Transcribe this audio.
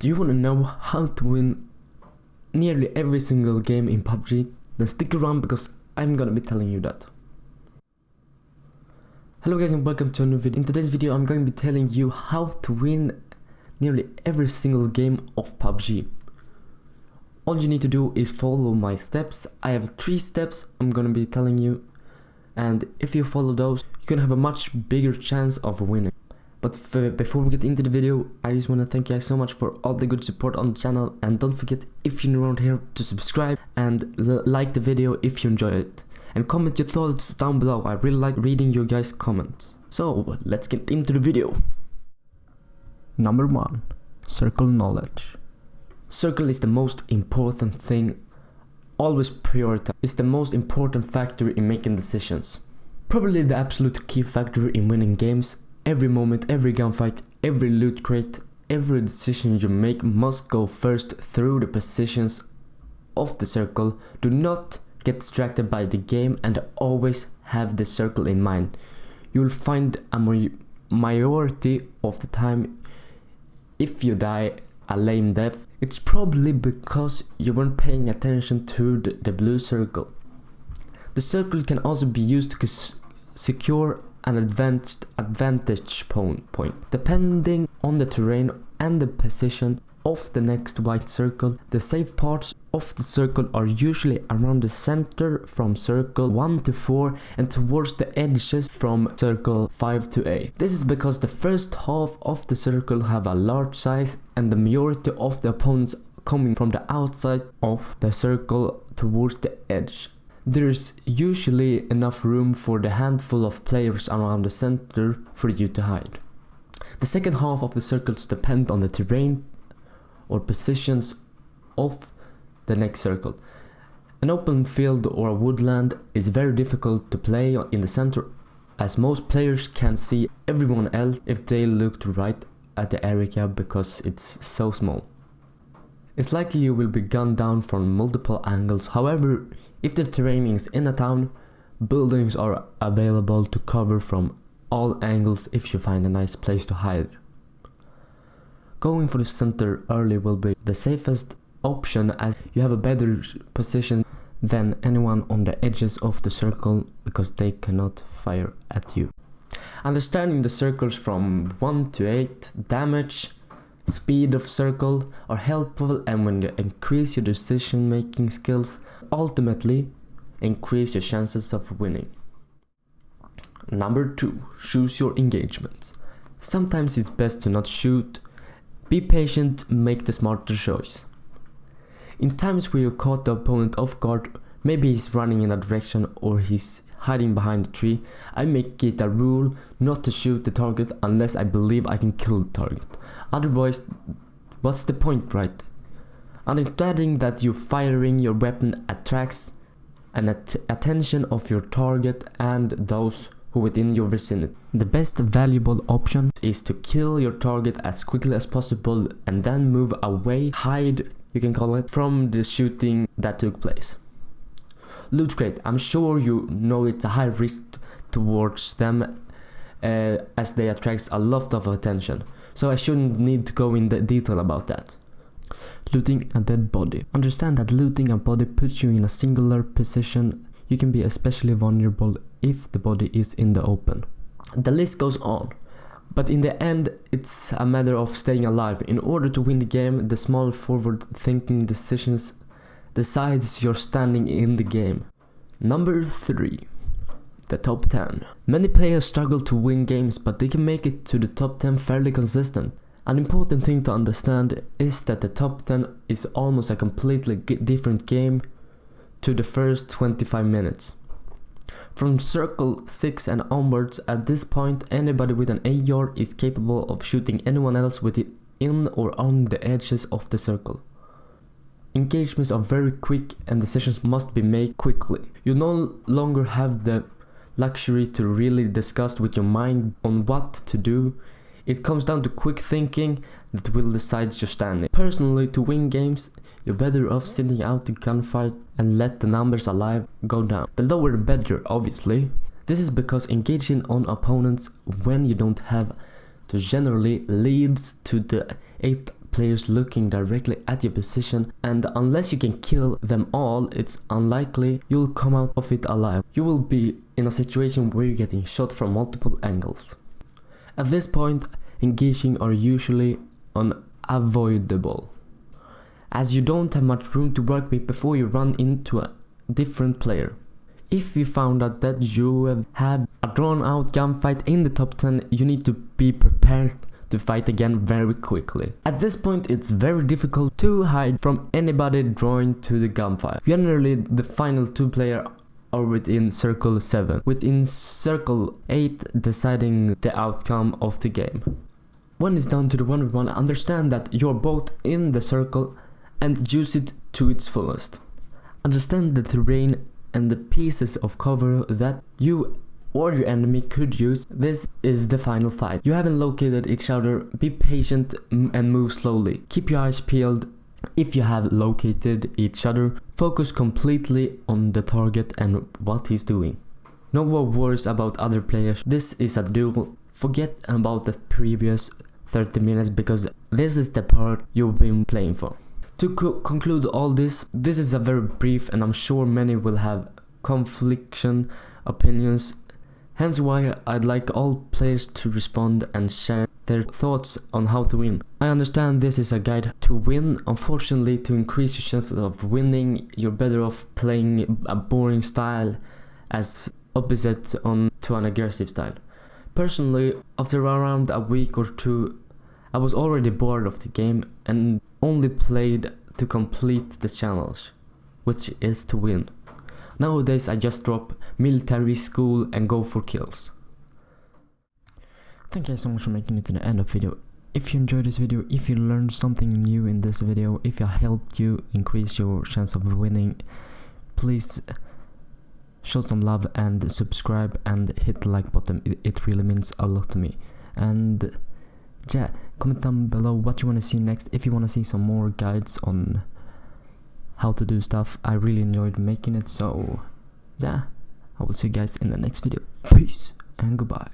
Do you want to know how to win nearly every single game in PUBG? Then stick around because I'm gonna be telling you that. Hello guys and welcome to a new video. In today's video I'm going to be telling you how to win nearly every single game of PUBG. All you need to do is follow my steps. I have 3 steps I'm gonna be telling you, and if you follow those you're gonna have a much bigger chance of winning. But before we get into the video, I just want to thank you guys so much for all the good support on the channel, and don't forget, if you're new around here, to subscribe and like the video if you enjoy it, and comment your thoughts down below. I really like reading your guys' comments. So let's get into the video. Number 1, circle knowledge. Circle is the most important thing. Always prioritize. It's the most important factor in making decisions. Probably the absolute key factor in winning games. Every moment, every gunfight, every loot crate, every decision you make must go first through the positions of the circle. Do not get distracted by the game and always have the circle in mind. You will find a majority of the time, if you die a lame death, it's probably because you weren't paying attention to the blue circle. The circle can also be used to secure an advantage point. Depending on the terrain and the position of the next white circle, the safe parts of the circle are usually around the center from circle 1 to 4 and towards the edges from circle 5 to 8. This is because the first half of the circle have a large size and the majority of the opponents coming from the outside of the circle towards the edge. There's usually enough room for the handful of players around the center for you to hide. The second half of the circles depend on the terrain or positions of the next circle. An open field or a woodland is very difficult to play in the center, as most players can't see everyone else if they looked right at the area because it's so small. It's likely you will be gunned down from multiple angles. However, if the terrain is in a town, buildings are available to cover from all angles if you find a nice place to hide. Going for the center early will be the safest option, as you have a better position than anyone on the edges of the circle because they cannot fire at you. Understanding the circles from 1 to 8, damage, speed of circle are helpful, and when you increase your decision making skills, ultimately increase your chances of winning. Number 2, choose your engagements. Sometimes it's best to not shoot. Be patient, make the smarter choice. In times where you caught the opponent off guard, maybe he's running in a direction or he's hiding behind a tree, I make it a rule not to shoot the target unless I believe I can kill the target. Otherwise, what's the point, right? Understanding that you firing your weapon attracts an attention of your target and those who within your vicinity. The best valuable option is to kill your target as quickly as possible and then move away, hide, you can call it, from the shooting that took place. Loot crate, I'm sure you know it's a high risk towards them as they attract a lot of attention, so I shouldn't need to go into detail about that. Looting a dead body. Understand that looting a body puts you in a singular position. You can be especially vulnerable if the body is in the open. The list goes on, but in the end it's a matter of staying alive. In order to win the game, the small forward-thinking decisions decides your standing in the game. Number 3, the top 10. Many players struggle to win games, but they can make it to the top 10 fairly consistent. An important thing to understand is that the top 10 is almost a completely different game to the first 25 minutes. From circle 6 and onwards, at this point anybody with an AR is capable of shooting anyone else within or on the edges of the circle. Engagements are very quick and decisions must be made quickly. You no longer have the luxury to really discuss with your mind on what to do. It comes down to quick thinking that will decide your standing. Personally, to win games, you're better off sitting out the gunfight and let the numbers alive go down. The lower the better, obviously. This is because engaging on opponents when you don't have to generally leads to the 8 players looking directly at your position, and unless you can kill them all, it's unlikely you'll come out of it alive. You will be in a situation where you're getting shot from multiple angles. At this point, engaging are usually unavoidable, as you don't have much room to work with before you run into a different player. If you found out that you have had a drawn out gunfight in the top 10, you need to be prepared to fight again very quickly. At this point, it's very difficult to hide from anybody drawing to the gunfight. Generally, the final 2 players are within circle 7, within circle 8 deciding the outcome of the game. When it's down to the 1v1, understand that you're both in the circle and use it to its fullest. Understand the terrain and the pieces of cover that you or your enemy could use. This is the final fight. You haven't located each other, be patient and move slowly. Keep your eyes peeled. If you have located each other, focus completely on the target and what he's doing. No more worries about other players. This is a duel. Forget about the previous 30 minutes because this is the part you've been playing for. To conclude all this is a very brief, and I'm sure many will have confliction opinions, hence why I'd like all players to respond and share their thoughts on how to win. I understand this is a guide to win. Unfortunately, to increase your chances of winning, you're better off playing a boring style as opposite to an aggressive style. Personally, after around a week or 2, I was already bored of the game and only played to complete the challenge, which is to win. Nowadays I just drop military school and go for kills. Thank you so much for making it to the end of the video. If you enjoyed this video, if you learned something new in this video, if I helped you increase your chance of winning, please show some love and subscribe and hit the like button. It really means a lot to me. And yeah, comment down below what you want to see next. If you want to see some more guides on how to do stuff, I really enjoyed making it. So yeah, I will see you guys in the next video. Peace and goodbye.